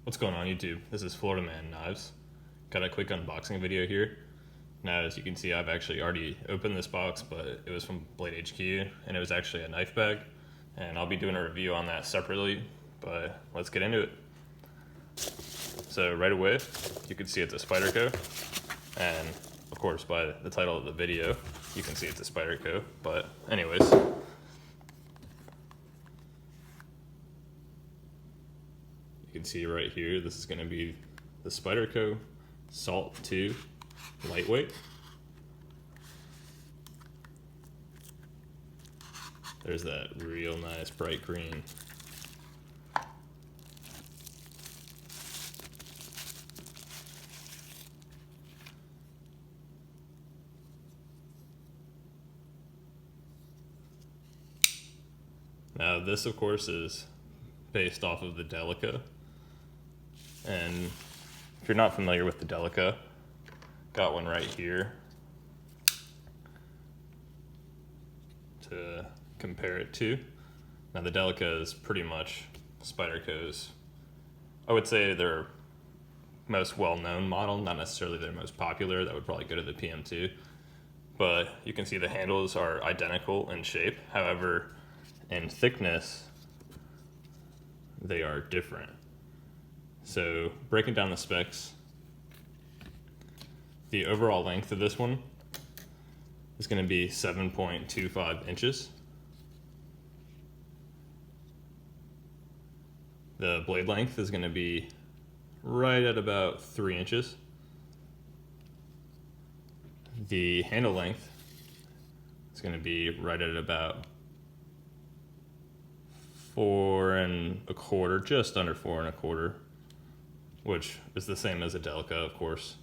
What's going on YouTube? This is Florida Man Knives. Got a quick unboxing video here. Now as you can see, I've actually already opened this box, but it was from Blade HQ and it was actually a knife bag, and I'll be doing a review on that separately, but let's get into it. So right away you can see it's a Spyderco, and of course by the title of the video you can see it's a Spyderco, but anyways, you can see right here, this is going to be the Spyderco Salt 2 Lightweight. There's that real nice bright green. Now this of course is based off of the Delica, and if you're not familiar with the Delica, got one right here to compare it to. Now the Delica is pretty much Spyderco's, I would say, their most well-known model, not necessarily their most popular. That would probably go to the PM2, but you can see the handles are identical in shape. However, in thickness they are different. So breaking down the specs, the overall length of this one is going to be 7.25 inches. The blade length is going to be right at about 3 inches. The handle length is going to be right at about 4.25, just under 4.25, which is the same as a Delica, of course,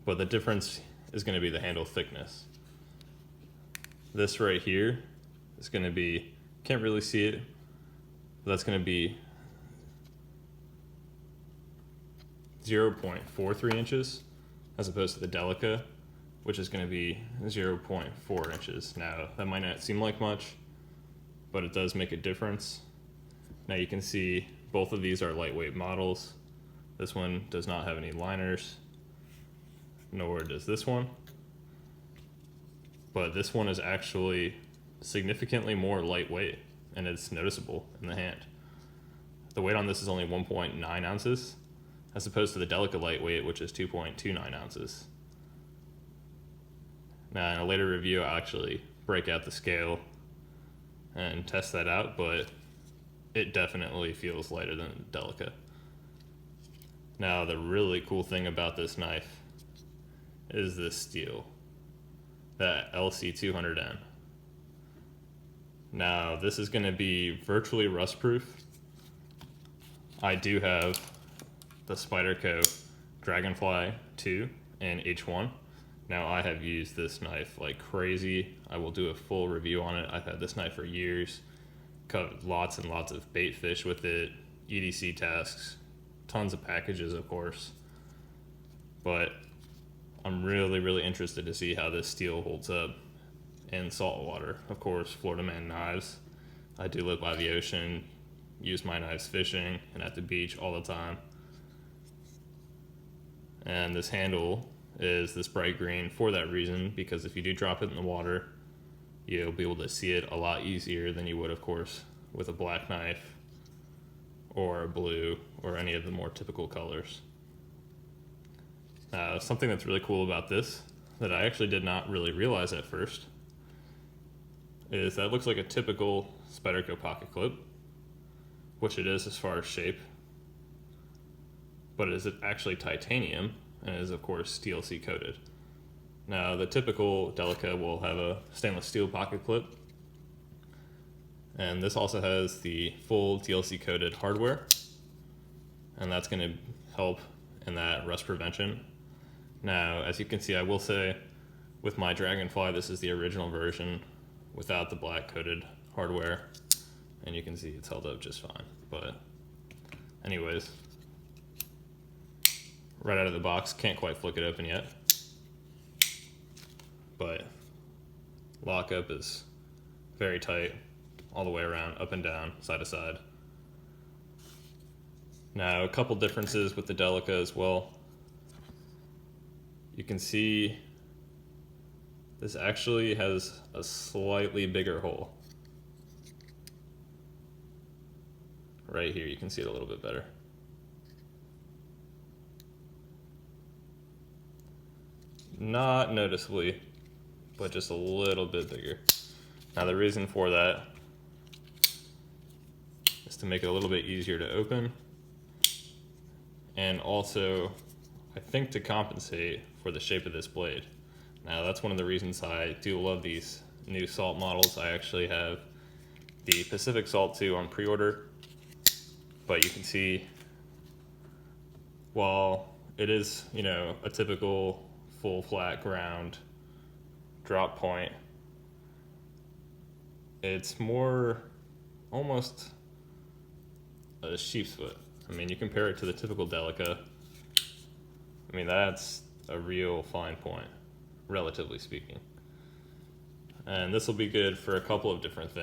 but the difference is going to be the handle thickness. This right here is going to be, can't really see it, but that's going to be 0.43 inches as opposed to the Delica, which is going to be 0.4 inches. Now that might not seem like much, but it does make a difference. Now you can see both of these are lightweight models. This one does not have any liners, nor does this one. But this one is actually significantly more lightweight, and it's noticeable in the hand. The weight on this is only 1.9 ounces, as opposed to the Delica lightweight, which is 2.29 ounces. Now in a later review, I'll actually break out the scale and test that out, but it definitely feels lighter than Delica. Now the really cool thing about this knife is this steel, that LC200N. Now this is going to be virtually rust proof. I do have the Spyderco Dragonfly 2 in H1. Now I have used this knife like crazy. I will do a full review on it. I've had this knife for years, caught lots and lots of bait fish with it, EDC tasks, tons of packages of course, but I'm really interested to see how this steel holds up in salt water. Of course, Florida Man Knives, I do live by the ocean, use my knives fishing and at the beach all the time, and this handle is this bright green for that reason, because if you do drop it in the water, you'll be able to see it a lot easier than you would, of course, with a black knife or a blue or any of the more typical colors. Something that's really cool about this that I actually did not really realize at first is that it looks like a typical Spyderco pocket clip, which it is as far as shape, but it is actually titanium and is of course DLC coated. Now the typical Delica will have a stainless steel pocket clip, and this also has the full DLC coated hardware, and that's going to help in that rust prevention. Now as you can see, I will say with my Dragonfly, this is the original version without the black coated hardware, and you can see it's held up just fine. But anyways, right out of the box, can't quite flick it open yet, but lockup is very tight all the way around, up and down, side to side. Now, a couple differences with the Delica as well. You can see this actually has a slightly bigger hole. Right here, you can see it a little bit better. Not noticeably, but just a little bit bigger. Now the reason for that is to make it a little bit easier to open, and also I think to compensate for the shape of this blade. Now that's one of the reasons I do love these new Salt models. I actually have the Pacific Salt 2 on pre-order, but you can see while it is, you know, a typical full flat ground drop point, it's more almost a sheep's foot. I mean, you compare it to the typical Delica, I mean, that's a real fine point, relatively speaking. And this will be good for a couple of different things.